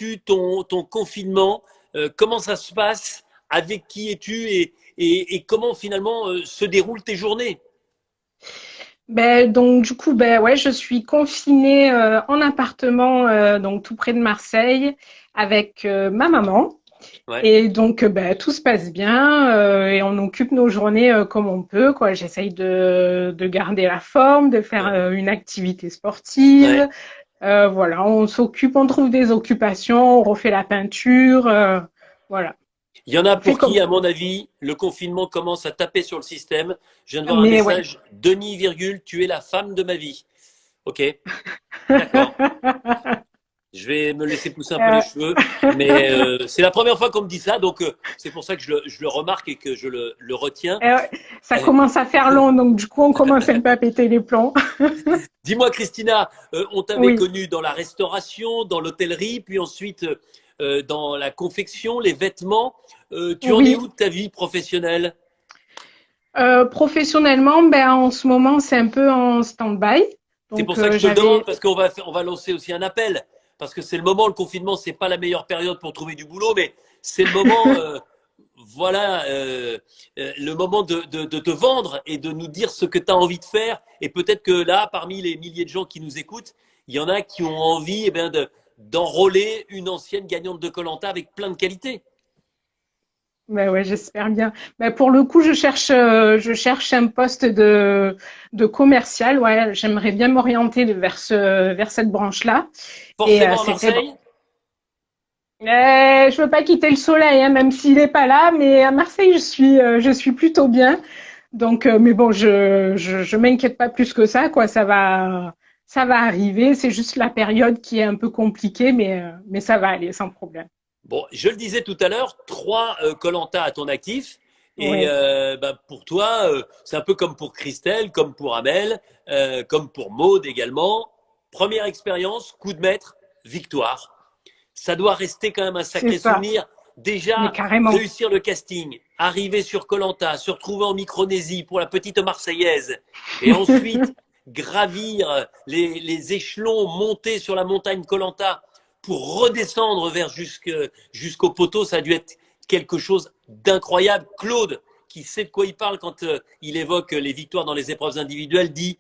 vis-tu ton confinement? Comment ça se passe? Avec qui es-tu et comment finalement se déroulent tes journées? Ben, donc du coup, ben ouais, je suis confinée en appartement donc tout près de Marseille avec ma maman. Ouais, Et donc ben, tout se passe bien et on occupe nos journées comme on peut, quoi. J'essaye de garder la forme, de faire ouais, une activité sportive. ouais. Voilà, on s'occupe, on trouve des occupations, on refait la peinture. Voilà, Il y en a on fait pour comme qui, on à peut. mon avis, le confinement commence à taper sur le système. Je viens de voir un Mais ouais. message. Denis, virgule, tu es la femme de ma vie. Ok, d'accord. Je vais me laisser pousser un peu les Euh, cheveux, mais c'est la première fois qu'on me dit ça, donc c'est pour ça que je le remarque et que je le retiens. Ouais, ça Euh, commence à faire long, donc du coup, on commence un peu à péter les plombs. Dis-moi, Christina, on t'avait Oui. connue dans la restauration, dans l'hôtellerie, puis ensuite dans la confection, les vêtements. Tu en es Oui. où de ta vie professionnelle? Professionnellement, ben, en ce moment, c'est un peu en stand-by. C'est pour Donc, ça que je te le demande, j'avais. parce qu'on va lancer aussi un appel. Parce que c'est le moment, le confinement, c'est pas la meilleure période pour trouver du boulot, mais c'est le moment, voilà, le moment de te vendre et de nous dire ce que tu as envie de faire. Et peut-être que là, parmi les milliers de gens qui nous écoutent, il y en a qui ont envie d'enrôler une ancienne gagnante de koh avec plein de qualités. Ben ouais, j'espère bien. Ben, pour le coup, je cherche un poste de commercial. Ouais, j'aimerais bien m'orienter vers cette branche-là. Et Forcément à c'est vrai, bon. Marseille. Je veux pas quitter le soleil, hein, même s'il est pas là, mais à Marseille, je suis plutôt bien. Donc, mais bon, je m'inquiète pas plus que ça, quoi. Ça va arriver. C'est juste la période qui est un peu compliquée, mais ça va aller sans problème. Bon, je le disais tout à l'heure, trois koh à ton actif. Et Ouais, pour toi, c'est un peu comme pour Christelle, comme pour Amel, comme pour Maude également. Première expérience, coup de maître, victoire. Ça doit rester quand même un c'est sacré ça. souvenir. Mais Déjà, carrément. réussir le casting, arriver sur koh se retrouver en Micronésie pour la petite Marseillaise, et ensuite gravir les échelons, monter sur la montagne koh pour redescendre jusqu'au poteau, ça a dû être quelque chose d'incroyable. Claude, qui sait de quoi il parle quand il évoque les victoires dans les épreuves individuelles, dit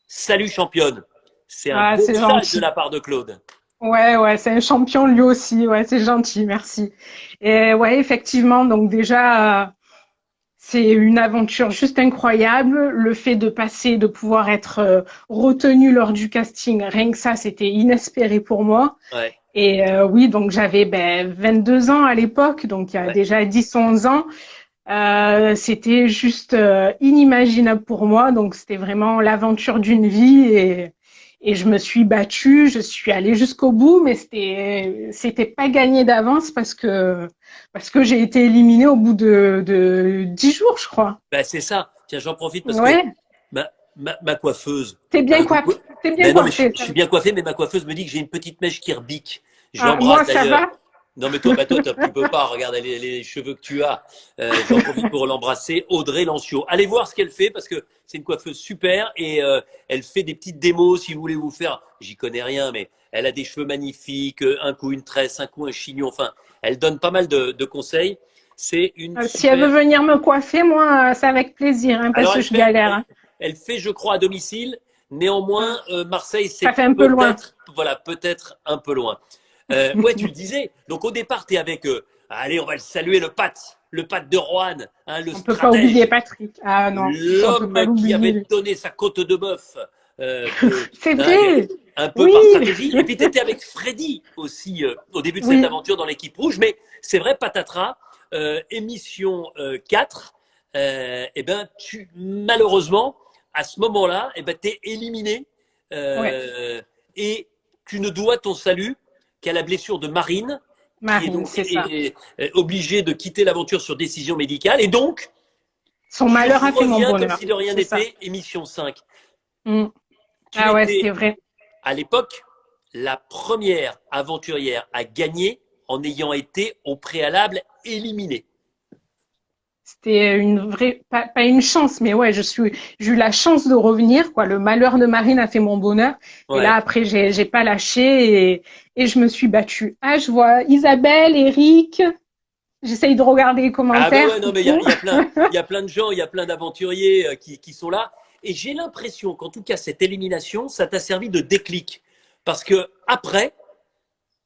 salut championne. C'est un Ah, beau c'est message de gentil. la part de Claude. Ouais, ouais, c'est un champion lui aussi. Ouais, c'est gentil, merci. Et ouais, effectivement, donc déjà, c'est une aventure juste incroyable. Le fait de passer, de pouvoir être retenu lors du casting, rien que ça, c'était inespéré pour moi. Ouais, Et oui, donc j'avais 22 ans à l'époque, donc il y a ouais. déjà 10, 11 ans. C'était juste inimaginable pour moi. Donc c'était vraiment l'aventure d'une vie et je me suis battue, je suis allée jusqu'au bout, mais c'était pas gagné d'avance parce que j'ai été éliminée au bout de 10 jours, je crois. Ben, c'est ça. Tiens, j'en profite parce que Ouais, ma coiffeuse t'es bien ben non, mais je, coiffée. je suis bien coiffé, mais ma coiffeuse me dit que j'ai une petite mèche qui rebique. Je Ah, l'embrasse moi ça d'ailleurs. va. Non, mais toi, tu peux pas. Regarde les cheveux que tu as. J'en profite pour l'embrasser. Audrey Lancio. Allez voir ce qu'elle fait parce que c'est une coiffeuse super et elle fait des petites démos si vous voulez vous faire. J'y connais rien, mais elle a des cheveux magnifiques. Un coup une tresse, un coup un chignon. Enfin, elle donne pas mal de conseils. C'est une Si elle veut super. venir me coiffer, moi, c'est avec plaisir, hein, parce Alors que je galère. Hein. elle fait, je crois, à domicile. Néanmoins, Ah, Marseille, ça c'est fait un peu loin. peut-être un peu loin. Ouais, tu le disais. Donc au départ, tu es avec, allez, on va le saluer, le Pat de Roanne, hein, le On peut pas oublier stratège, Patrick. Ah non, on peut pas l'homme qui avait l'oublier. donné sa côte de bœuf, C'est hein, vrai. un peu Oui, par stratégie. Et puis tu étais avec Freddy aussi au début de cette oui, aventure dans l'équipe rouge. Mais c'est vrai, Patatras, émission 4, eh ben, malheureusement, à ce moment-là, eh ben, tu es éliminé ouais. euh, et tu ne dois ton salut qu'à la blessure de Marine, qui est Marine, donc c'est ça. obligée de quitter l'aventure sur décision médicale. Et donc, Son tu malheur a fait mon reviens comme bonheur. si de rien C'est ça. n'était, émission 5. Mm. Tu Ah ouais, c'était étais, vrai. à l'époque, la première aventurière à gagner en ayant été au préalable éliminée. c'était une vraie, pas une chance, mais ouais, j'ai eu la chance de revenir, quoi. Le malheur de Marine a fait mon bonheur. Et là, Ouais. après, j'ai pas lâché et je me suis battue. Ah, je vois Isabelle, Eric. J'essaye de regarder les Ah ben commentaires. ouais, non, mais Coucou. il y a plein de gens, il y a plein d'aventuriers qui sont là. Et j'ai l'impression qu'en tout cas, cette élimination, ça t'a servi de déclic. Parce que après,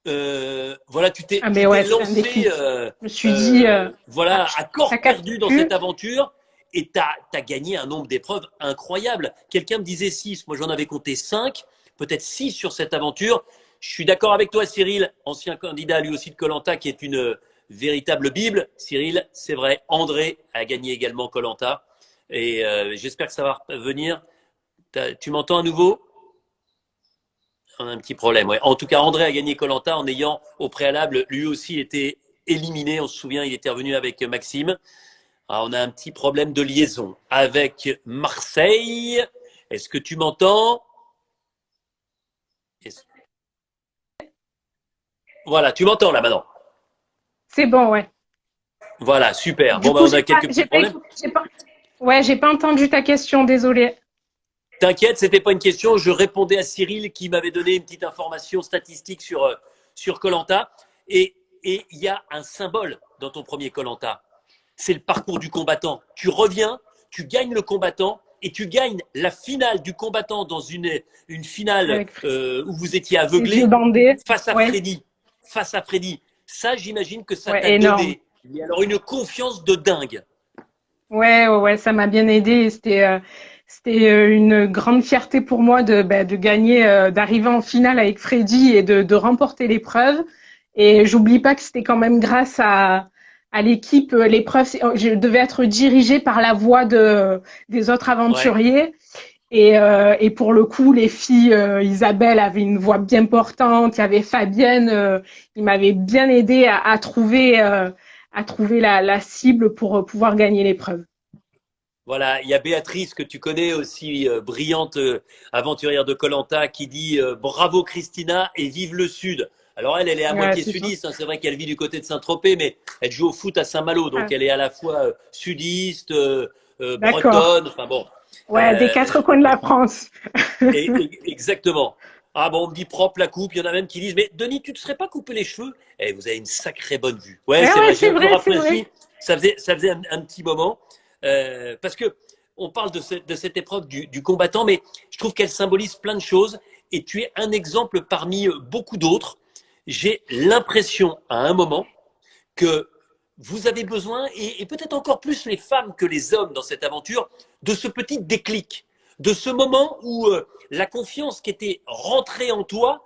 voilà, Ah, mais tu t'es ouais, c'était un lancé déclic. Je me suis dit, ah, voilà, à ça corps capte perdu dans plus. cette aventure et tu as gagné un nombre d'épreuves incroyable. Quelqu'un me disait 6, moi j'en avais compté 5, peut-être 6 sur cette aventure. Je suis d'accord avec toi, Cyril, ancien candidat lui aussi de Colanta, qui est une véritable Bible. Cyril, c'est vrai, André a gagné également Colanta. Et j'espère que ça va venir. Tu m'entends à nouveau? On a un petit problème, ouais. En tout cas, André a gagné Colanta en ayant au préalable lui aussi été éliminé. On se souvient, il était revenu avec Maxime. Alors, on a un petit problème de liaison avec Marseille. Est-ce que tu m'entends? Voilà, tu m'entends là maintenant. C'est bon, ouais. Voilà, super. Du Bon, ben, coup, on a quelques petits problèmes. ouais, j'ai pas entendu ta question, désolée. T'inquiète, c'était pas une question. Je répondais à Cyril qui m'avait donné une petite information statistique sur Colanta. Et il y a un symbole dans ton premier Colanta. C'est le parcours du combattant. Tu reviens, tu gagnes le combattant et tu gagnes la finale du combattant dans une finale Avec où vous étiez les yeux aveuglé bandés. face à Ouais, Freddy. Face à Freddy. Ça, j'imagine que ça ouais, t'a énorme. donné. Mais alors une confiance de dingue. Ouais, ouais, ouais, ça m'a bien aidé. C'était une grande fierté pour moi de gagner, d'arriver en finale avec Freddy et de remporter l'épreuve. Et j'oublie pas que c'était quand même grâce à l'équipe. L'épreuve, je devais être dirigée par la voix des autres Ouais. aventuriers. Et pour le coup, les filles, Isabelle avait une voix bien portante. Il y avait Fabienne, il m'avait bien aidé à trouver la cible pour pouvoir gagner l'épreuve. Voilà, il y a Béatrice que tu connais aussi, brillante aventurière de Colanta, qui dit bravo Christina et vive le Sud. Alors elle est à Ouais, moitié c'est gentil. sudiste, hein, c'est vrai qu'elle vit du côté de Saint-Tropez, mais elle joue au foot à Saint-Malo, donc Ah, elle est à la fois sudiste, d'accord. bretonne, enfin bon. Ouais, des Euh, quatre coins de la France. Exactement. Ah bon, on me dit propre la coupe, il y en a même qui disent, mais Denis, tu ne te serais pas coupé les cheveux? Eh, vous avez une sacrée bonne vue. Ouais, Ouais, c'est ouais, vrai, je c'est viens de me vrai, c'est rappeler vrai. aussi, ça faisait un petit moment. Parce que on parle de cette épreuve du combattant, mais je trouve qu'elle symbolise plein de choses et tu es un exemple parmi beaucoup d'autres. J'ai l'impression à un moment que vous avez besoin, et peut-être encore plus les femmes que les hommes dans cette aventure, de ce petit déclic, de ce moment où la confiance qui était rentrée en toi,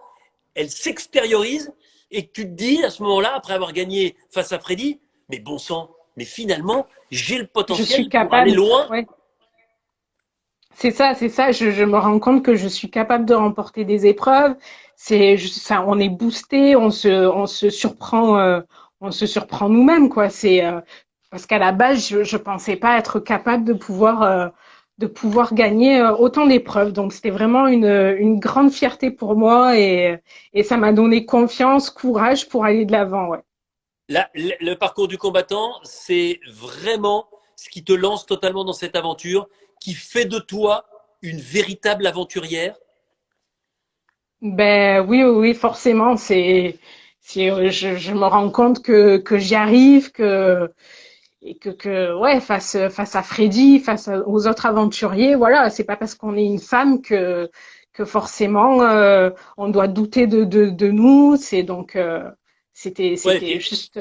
elle s'extériorise et que tu te dis à ce moment-là, après avoir gagné face à Freddy, mais bon sang, mais finalement, j'ai le Je suis potentiel pour aller capable. loin. Ouais, c'est ça, c'est ça. Je me rends compte que je suis capable de remporter des épreuves. Ça, on est boosté, on se surprend nous-mêmes, quoi. Parce qu'à la base, je pensais pas être capable de pouvoir gagner autant d'épreuves. Donc, c'était vraiment une grande fierté pour moi et ça m'a donné confiance, courage pour aller de l'avant, ouais. Le parcours du combattant, c'est vraiment ce qui te lance totalement dans cette aventure, qui fait de toi une véritable aventurière. Ben oui, oui, oui, forcément, je me rends compte que j'y arrive, ouais, face à Freddy, aux autres aventuriers, voilà, c'est pas parce qu'on est une femme que forcément on doit douter de nous. Ouais, C'était juste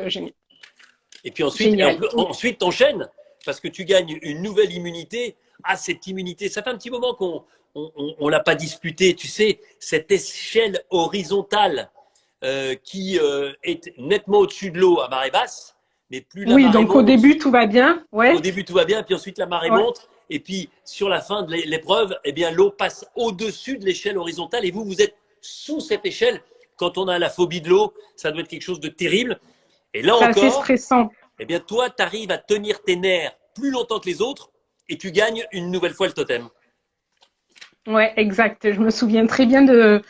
et puis ensuite, génial. ensuite t'enchaînes parce que tu gagnes une nouvelle immunité. Ah, cette immunité, ça fait un petit moment qu'on l'a pas disputé. Tu sais, cette échelle horizontale qui est nettement au-dessus de l'eau à marée basse, mais plus la Oui, marée donc au monte, début tout va bien, au ouais, début tout va bien, puis ensuite la marée ouais. monte, et puis sur la fin de l'épreuve, eh bien l'eau passe au-dessus de l'échelle horizontale, et vous, vous êtes sous cette échelle. Quand on a la phobie de l'eau, ça doit être quelque chose de terrible. Et là C'est assez encore, stressant. eh bien toi, tu arrives à tenir tes nerfs plus longtemps que les autres, et tu gagnes une nouvelle fois le totem. Ouais, exact. Je me souviens très bien de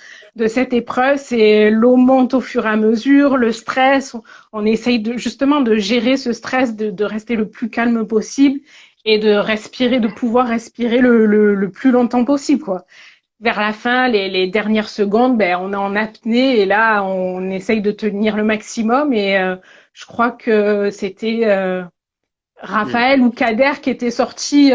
cette épreuve. C'est l'eau monte au fur et à mesure, le stress. On essaye justement de gérer ce stress, de rester le plus calme possible et de respirer, de pouvoir respirer le plus longtemps possible, quoi. Vers la fin, les dernières secondes, ben, on est en apnée et là, on essaye de tenir le maximum. Et je crois que c'était Hmm. Raphaël ou Kader qui était sorti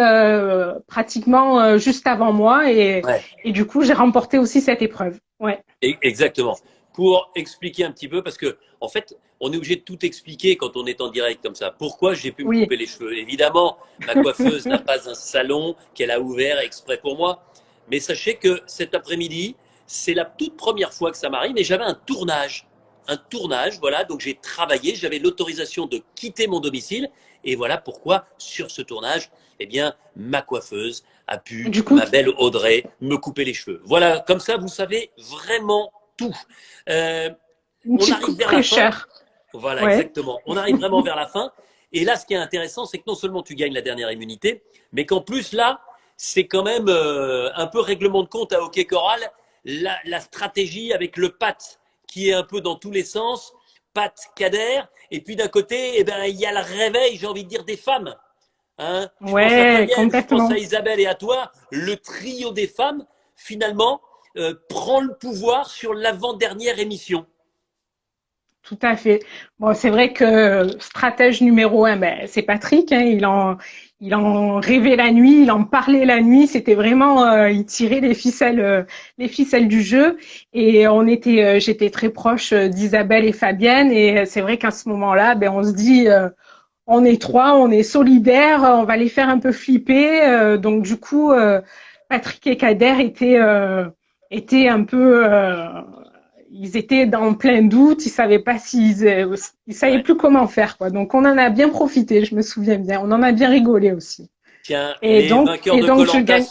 pratiquement juste avant moi Ouais. et du coup j'ai remporté aussi cette épreuve. Ouais. Exactement. Pour expliquer un petit peu, parce que en fait, on est obligé de tout expliquer quand on est en direct comme ça. Pourquoi j'ai pu me Oui. couper les cheveux? Évidemment, ma coiffeuse n'a pas un salon qu'elle a ouvert exprès pour moi. Mais sachez que cet après-midi, c'est la toute première fois que ça m'arrive et j'avais un tournage. Un tournage, voilà. Donc j'ai travaillé, j'avais l'autorisation de quitter mon domicile. Et voilà pourquoi, sur ce tournage, eh bien, ma coiffeuse a pu, Du coup, ma belle Audrey, me couper les cheveux. Voilà, comme ça, vous savez vraiment tout. Euh, une on petite coup arrive de vers la fin. fraîcheur. Voilà, Ouais. exactement. On arrive vraiment vers la fin. Et là, ce qui est intéressant, c'est que non seulement tu gagnes la dernière immunité, mais qu'en plus, là, c'est quand même un peu règlement de compte à Hockey Choral. La stratégie avec le Pat qui est un peu dans tous les sens, Pat Kader, et puis d'un côté, eh ben, il y a le réveil, j'ai envie de dire, des femmes. Hein, je pense à Ouais, Fabienne, je pense à complètement. Isabelle et à toi. Le trio des femmes, finalement, prend le pouvoir sur l'avant-dernière émission. Tout à fait. Bon, c'est vrai que stratège numéro un, ben, c'est Patrick. Hein, il en rêvait la nuit, il en parlait la nuit. C'était vraiment, il tirait les ficelles du jeu. Et j'étais très proche d'Isabelle et Fabienne. Et c'est vrai qu'à ce moment-là, ben, on se dit, on est trois, on est solidaires, on va les faire un peu flipper. Donc du coup, Patrick et Kader étaient un peu ils étaient en plein doute, ils savaient pas ils savaient Ouais. plus comment faire, quoi. Donc on en a bien profité, je me souviens bien. On en a bien rigolé aussi. Tiens, les vainqueurs Et de donc je Colanta gagne.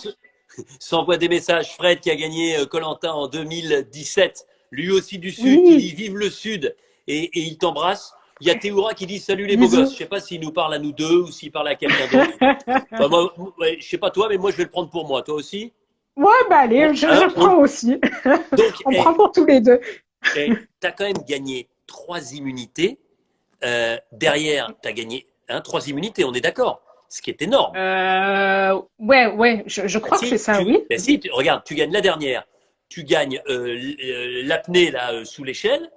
s'envoient des messages. Fred, qui a gagné Colanta en 2017, lui aussi du Sud, qui dit Oui, vive le Sud et il t'embrasse. Il y a Théoura qui dit salut les beaux gosses. bisous. Je sais pas s'il nous parle à nous deux ou s'il parle à quelqu'un d'autre. Enfin, moi, ouais, je sais pas toi, mais moi je vais le prendre pour moi. Toi aussi? Ouais, bah On, allez, hein, je prends aussi. donc, On prend pour tous les deux. tu as quand même gagné 3 immunités. Derrière, tu as gagné trois immunités, on est d'accord. Ce qui est énorme. Ouais, je Bah crois que c'est si, ça, oui. regarde, tu gagnes la dernière. Tu gagnes l'apnée là sous l'échelle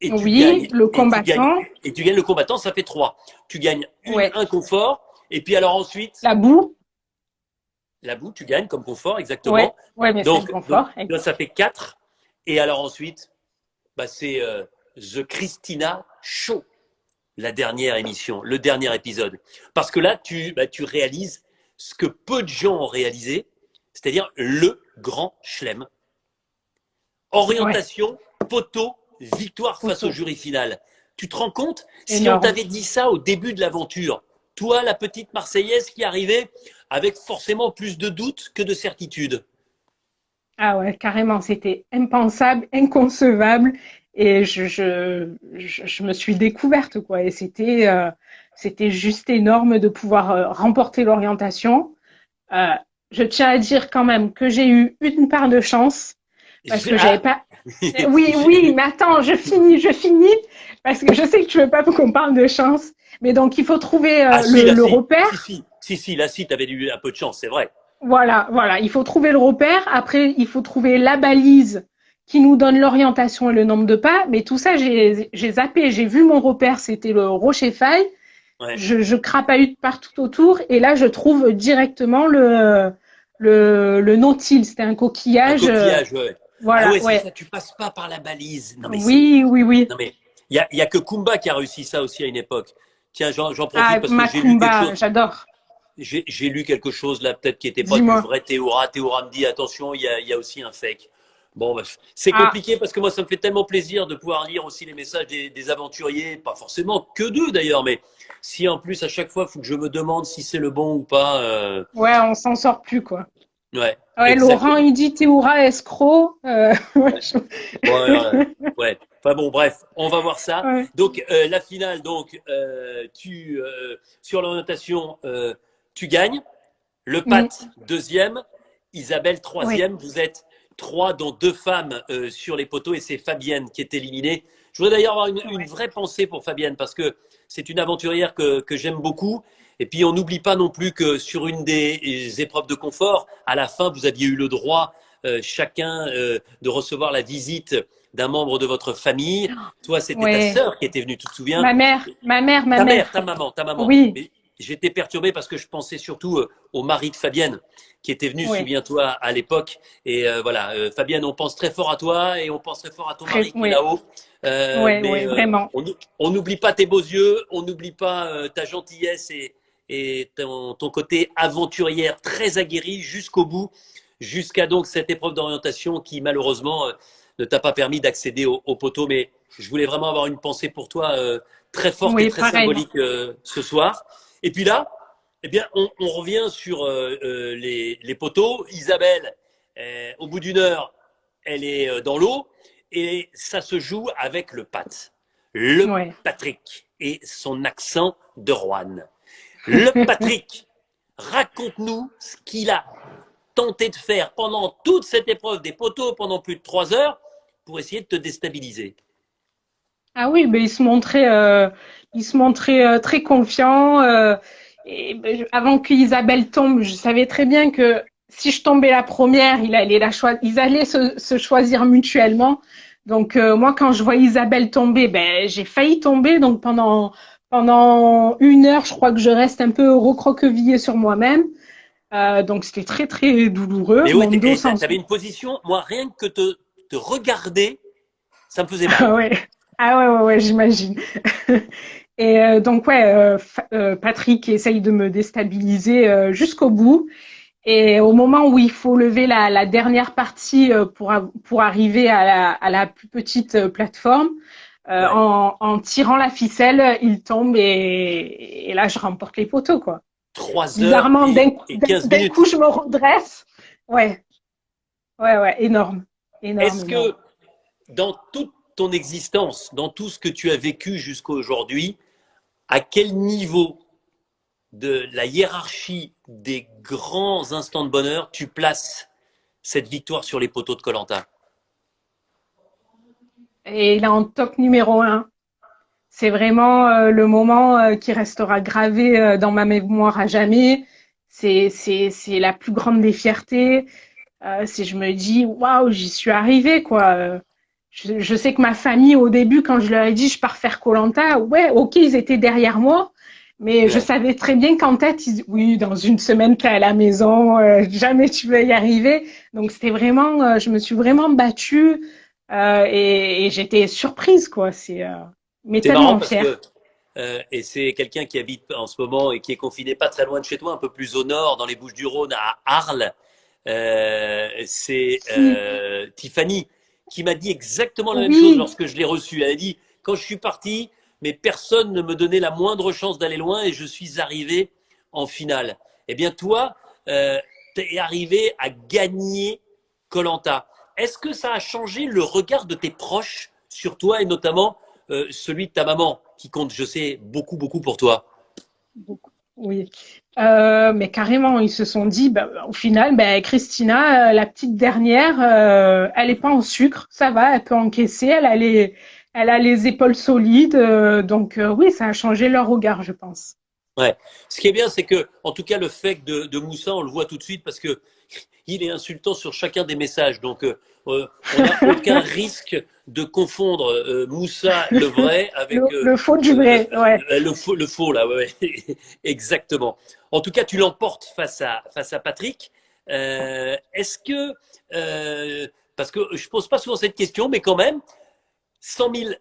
et tu Oui, gagnes le et tu gagnes combattant. et tu gagnes le combattant, ça fait trois. Tu gagnes Ouais, un confort et puis alors ensuite la boue. la boue, tu gagnes comme confort exactement. Ouais, mais c'est un Donc confort. ça fait quatre. Et alors ensuite, bah, c'est The Christina Show, la dernière émission, le dernier épisode. Parce que là, tu réalises ce que peu de gens ont réalisé, c'est-à-dire le grand chelem. Ouais, Orientation, poteau, victoire face au photo. jury final. Tu te rends compte? Si on Énorme. t'avait dit ça au début de l'aventure, toi, la petite Marseillaise qui arrivait avec forcément plus de doutes que de certitudes. Ah ouais, carrément, c'était impensable, inconcevable. Et je me suis découverte, quoi. Et c'était juste énorme de pouvoir remporter l'orientation. Euh, je tiens à dire quand même que j'ai eu une part de chance parce que j'avais Ah, pas. Oui, oui, mais attends, je finis parce que je sais que tu veux pas qu'on parle de chance. Mais donc, il faut trouver ah si, là, le si. Si, repère. si. Si, là, si, t'avais eu un peu de chance, c'est vrai. Voilà. Il faut trouver le repère. Après, il faut trouver la balise qui nous donne l'orientation et le nombre de pas. Mais tout ça, j'ai zappé. J'ai vu mon repère, c'était le rocher faille. Ouais. Je crapahute partout autour et là, je trouve directement le nautile. C'était un Un coquillage. coquillage, ouais. Ah Voilà, ouais, c'est ouais. ça, tu passes pas par la balise. Non, mais c'est. Oui. Non, mais il y a que Kumba qui a réussi ça aussi à une époque. Tiens, j'en profite Ah, parce que j'ai lu quelque Macumba, chose. j'adore. J'ai lu quelque chose là, peut-être qui n'était pas du Dis-moi. vrai Théora. Théora me dit attention, il y a aussi un fake. Bon, bah, c'est Ah, compliqué parce que moi, ça me fait tellement plaisir de pouvoir lire aussi les messages des aventuriers, pas forcément que d'eux d'ailleurs, mais si en plus à chaque fois, il faut que je me demande si c'est le bon ou pas. ouais, on s'en sort plus, quoi. Ouais, Ouais, Laurent, exactement. il dit Théoura escroc. Ouais, Ouais. Ouais, ouais. Enfin bon, bref, on va voir ça. ouais. Donc la finale, donc sur l'orientation, tu gagnes. Le Mm. Pat deuxième Isabelle, Oui, troisième. Vous êtes trois, dont deux femmes sur les poteaux, et c'est Fabienne qui est éliminée. Je voudrais d'ailleurs avoir une ouais, vraie pensée pour Fabienne, parce que c'est une aventurière que j'aime beaucoup. Et puis, on n'oublie pas non plus que sur une des épreuves de confort, à la fin, vous aviez eu le droit, chacun, de recevoir la visite d'un membre de votre famille. Toi, c'était ta ouais. sœur qui était venue, tu te souviens? Ma Ta mère, mère. ta maman. Oui, Mais j'étais perturbé parce que je pensais surtout au mari de Fabienne qui était venu, oui, souviens-toi, à l'époque. Et voilà, Fabienne, on pense très fort à toi et on pense très fort à ton mari qui est oui, là-haut. oui, vraiment. On n'oublie pas tes beaux yeux, on n'oublie pas ta gentillesse et ton côté aventurière très aguerri jusqu'au bout, jusqu'à donc cette épreuve d'orientation qui malheureusement ne t'a pas permis d'accéder au poteau. Mais je voulais vraiment avoir une pensée pour toi très forte et Oui, très pareil. symbolique ce soir. Et puis là, eh bien, on revient sur les poteaux. Isabelle, au bout d'une heure, elle est dans l'eau et ça se joue avec le Pat. Le Ouais. Patrick et son accent de Rouen. Le Patrick, raconte-nous ce qu'il a tenté de faire pendant toute cette épreuve des poteaux pendant plus de 3 heures pour essayer de te déstabiliser. Ah oui, ben il se montrait très confiant. Et ben, avant qu'Isabelle tombe, je savais très bien que si je tombais la première, ils allaient se choisir mutuellement. Donc moi, quand je vois Isabelle tomber, ben j'ai failli tomber. Donc pendant 1 heure, je crois que je reste un peu recroquevillée sur moi-même. Donc c'était très très douloureux. Mais ouais, Mon dos s'en. t'avais une position, moi, rien que te regarder, ça me faisait Ah mal. ouais, ouais, j'imagine. Et donc ouais, Patrick essaye de me déstabiliser jusqu'au bout. Et au moment où il faut lever la dernière partie pour arriver à la plus petite plateforme, Ouais. en tirant la ficelle, il tombe et là je remporte les poteaux quoi. 3 heures Bizarrement, et 15 d'un coup minutes. je me redresse. Ouais, ouais, énorme, énorme, Est-ce énorme. que dans toute ton existence, dans tout ce que tu as vécu jusqu'à aujourd'hui, à quel niveau de la hiérarchie des grands instants de bonheur tu places cette victoire sur les poteaux de Colanta? Et il est en top numéro 1. C'est vraiment le moment qui restera gravé dans ma mémoire à jamais. C'est la plus grande des fiertés. Si je me dis, waouh, j'y suis arrivée, quoi. Je sais que ma famille, au début, quand je leur ai dit, je pars faire koh, ouais, ok, ils étaient derrière moi, mais je Ouais. savais très bien qu'en tête, oui, dans une semaine, t'es à la maison, jamais tu vas y arriver. Donc, c'était vraiment, je me suis vraiment battue et j'étais surprise, quoi. Mais C'est marrant tellement parce que fière. et c'est quelqu'un qui habite en ce moment et qui est confiné pas très loin de chez toi, un peu plus au nord, dans les Bouches-du-Rhône, à Arles. C'est Si, Tiffany qui m'a dit exactement la même chose oui, lorsque je l'ai reçue. Elle a dit, quand je suis parti, mais personne ne me donnait la moindre chance d'aller loin et je suis arrivé en finale. Eh bien, toi, tu es arrivé à gagner Colanta. Est-ce que ça a changé le regard de tes proches sur toi et notamment celui de ta maman qui compte, je sais, beaucoup, beaucoup pour toi? beaucoup, oui. Mais carrément, ils se sont dit, bah, au final, bah, Christina, la petite dernière, elle est pas en sucre, ça va, elle peut encaisser, elle a les épaules solides, donc oui, ça a changé leur regard, je pense. Ouais. Ce qui est bien, c'est que, en tout cas, le fait de Moussa, on le voit tout de suite parce que il est insultant sur chacun des messages. Donc, on n'a aucun risque de confondre Moussa, le vrai, avec Le faux du vrai, ouais. le faux, là. Ouais, ouais. Exactement. En tout cas, tu l'emportes face à Patrick. Est-ce que, parce que je pose pas souvent cette question, mais quand même, 100 000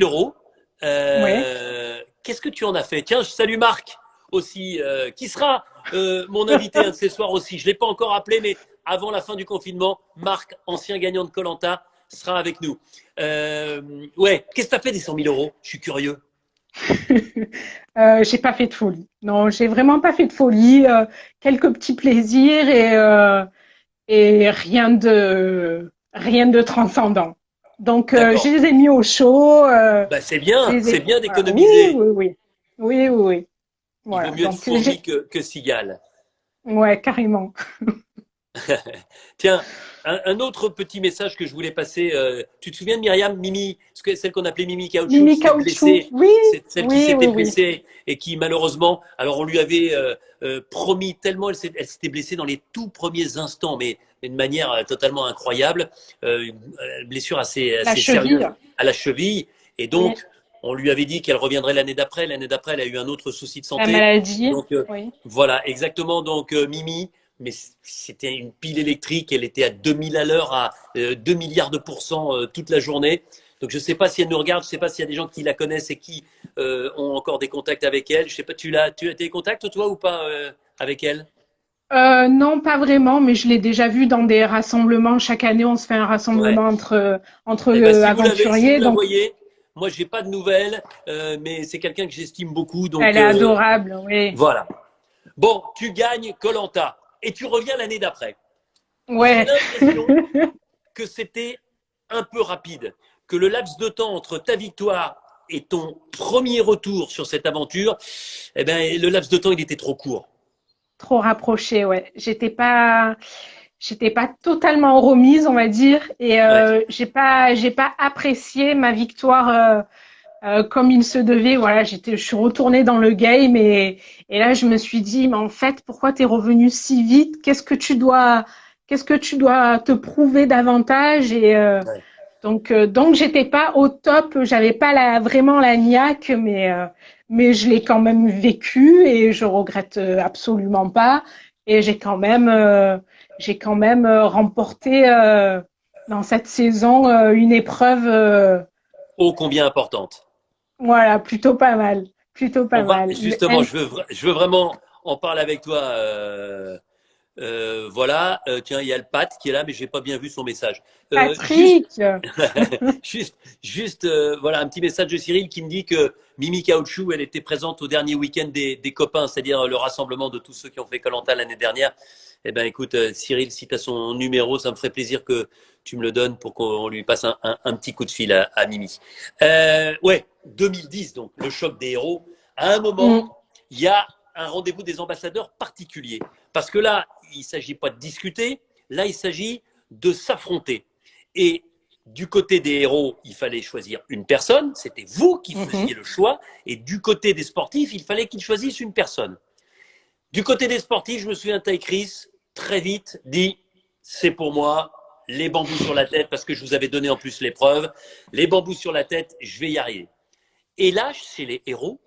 euros, Ouais. qu'est-ce que tu en as fait? Tiens, je salue Marc aussi, qui sera mon invité un de ces soirs aussi. Je ne l'ai pas encore appelé, mais avant la fin du confinement, Marc, ancien gagnant de Colanta, sera avec nous. Ouais, qu'est-ce que tu as fait des 100 000 euros? Je suis curieux. J'ai pas fait de folie. Non, j'ai vraiment pas fait de folie. Quelques petits plaisirs et rien de transcendant. Donc, je D'accord. les ai mis au chaud. Bah, Je les c'est ai. bien Voilà. Oui, d'économiser. oui, oui, oui, oui, oui. Il vaut Voilà. mieux être Donc, fourmi que cigale. ouais, carrément. Tiens, un autre petit message que je voulais passer. Tu te souviens de Myriam, Mimi, celle qu'on appelait Mimi Caoutchouc, qui Mimi s'était Caoutchouc, blessée, oui, celle qui oui, oui, s'était oui. blessée et qui malheureusement, alors on lui avait promis tellement, elle s'était blessée dans les tout premiers instants, mais d'une manière totalement incroyable, une blessure La assez cheville, sérieuse à la cheville, et oui. donc on lui avait dit qu'elle reviendrait l'année d'après. L'année d'après, elle a eu un autre souci de La santé. maladie, Donc oui. voilà, exactement. Donc Mimi, mais c'était une pile électrique, elle était à 2000 à l'heure, à 2 milliards de pourcents toute la journée. Donc je ne sais pas si elle nous regarde, je ne sais pas s'il y a des gens qui la connaissent et qui ont encore des contacts avec elle. Je sais pas, tu as des contacts toi ou pas avec elle? Non, pas vraiment, mais je l'ai déjà vu dans des rassemblements. Chaque année, on se fait un Ouais. rassemblement entre Eh ben si vous l'avez, si vous aventuriers. la Donc, voyez, moi j'ai pas de nouvelles, mais c'est quelqu'un que j'estime beaucoup, elle donc est adorable, oui. voilà. Bon, tu gagnes koh et tu reviens l'année d'après. J'ai Ouais. l'impression que c'était un peu rapide, que le laps de temps entre ta victoire et ton premier retour sur cette aventure, eh ben, le laps de temps, il était trop court. Trop rapproché, ouais. J'étais pas totalement remise, on va dire, et Ouais. j'ai pas apprécié ma victoire comme il se devait. Voilà, je suis retournée dans le game et là je me suis dit, mais en fait, pourquoi t'es revenue si vite? Qu'est-ce que tu dois te prouver davantage? Et Ouais. donc j'étais pas au top, j'avais pas vraiment la niaque, mais je l'ai quand même vécu et je regrette absolument pas. Et j'ai quand même remporté dans cette saison une épreuve, Ô combien importante. voilà, plutôt pas On va, mal. justement, je veux vraiment en parler avec toi. Voilà, tiens, il y a le Pat qui est là, mais j'ai pas bien vu son message. Juste Patrick, voilà, un petit message de Cyril qui me dit que Mimi Caoutchouc, elle était présente au dernier week-end des copains, c'est-à-dire le rassemblement de tous ceux qui ont fait koh l'année dernière. Eh ben, écoute, Cyril, si tu as son numéro, ça me ferait plaisir que tu me le donnes pour qu'on lui passe un petit coup de fil à Mimi. Ouais, 2010, donc, le choc des héros. À un moment, mm, il y a un rendez-vous des ambassadeurs particulier. Parce que là, il ne s'agit pas de discuter, là, il s'agit de s'affronter. Et du côté des héros, il fallait choisir une personne, c'était vous qui mhm. faisiez le choix, et du côté des sportifs, il fallait qu'ils choisissent une personne. Du côté des sportifs, je me souviens, Ty Chris, très vite, dit, c'est pour moi, les bambous sur la tête, parce que je vous avais donné en plus l'épreuve, les bambous sur la tête, je vais y arriver. Et là, chez les héros,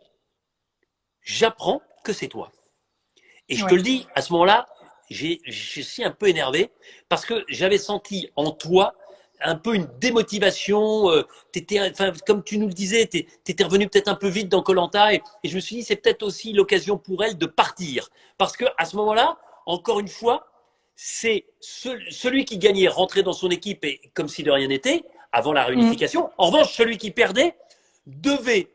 j'apprends que c'est toi. Et je te Ouais. le dis, à ce moment-là, je suis un peu énervé parce que j'avais senti en toi un peu une démotivation. Enfin, comme tu nous le disais, tu étais revenu peut-être un peu vite dans koh et je me suis dit, c'est peut-être aussi l'occasion pour elle de partir. Parce que à ce moment-là, encore une fois, c'est celui qui gagnait rentrer dans son équipe et comme si de rien n'était, avant la Mm. réunification. En revanche, celui qui perdait devait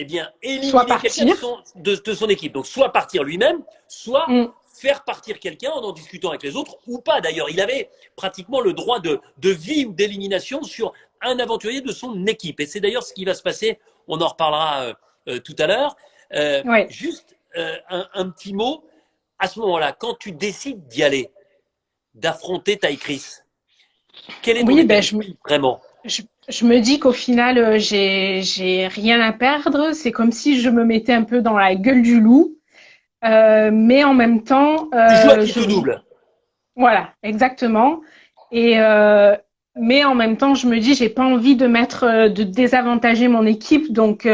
eh bien, Soit éliminer quelqu'un partir. de son équipe. Donc, soit partir lui-même, soit Mm. faire partir quelqu'un en discutant avec les autres, ou pas d'ailleurs. Il avait pratiquement le droit de vie ou d'élimination sur un aventurier de son équipe. Et c'est d'ailleurs ce qui va se passer, on en reparlera tout à l'heure. Ouais. Juste un petit mot, à ce moment-là, quand tu décides d'y aller, d'affronter Ty Chris, quel est ton Oui, état ben d'esprit vraiment? je me dis qu'au final, j'ai rien à perdre. C'est comme si je me mettais un peu dans la gueule du loup. Mais en même temps, Tu joues à qui tout double. voilà, exactement. Et mais en même temps, je me dis, j'ai pas envie de de désavantager mon équipe. Donc,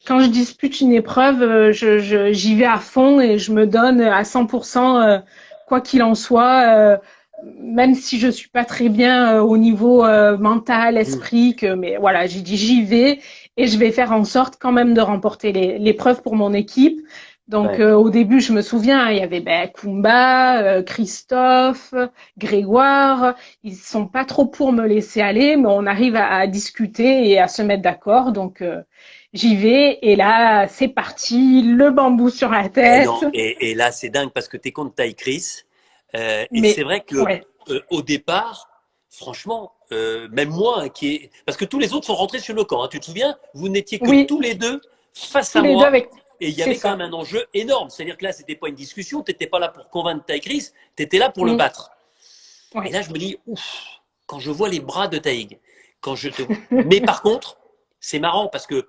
quand je dispute une épreuve, j'y vais à fond et je me donne à 100%, quoi qu'il en soit. Même si je suis pas très bien au niveau mental, Hmm. esprit, mais voilà, j'ai dit j'y vais et je vais faire en sorte quand même de remporter l'épreuve pour mon équipe. Donc Ouais. au début, je me souviens, il y avait Kumba, Christophe, Grégoire. Ils sont pas trop pour me laisser aller, mais on arrive à discuter et à se mettre d'accord. Donc j'y vais et là, c'est parti, le bambou sur la Eh non, tête. et là c'est dingue parce que tu es contre Ty Chris. Et c'est Mais vrai que ouais, au départ, franchement, même moi, hein, parce que tous les autres sont rentrés sur le camp, hein, tu te souviens? Vous n'étiez que oui, tous les deux face tous à les deux moi. avec. Et il y C'est avait quand ça. même un enjeu énorme. C'est-à-dire que là, c'était pas une discussion, tu n'étais pas là pour convaincre Taïg, tu étais là pour le Mm. battre. Et Ouais. là, je me dis, ouf, quand je vois les bras de Taïg, quand je te... Mais par contre, c'est marrant parce que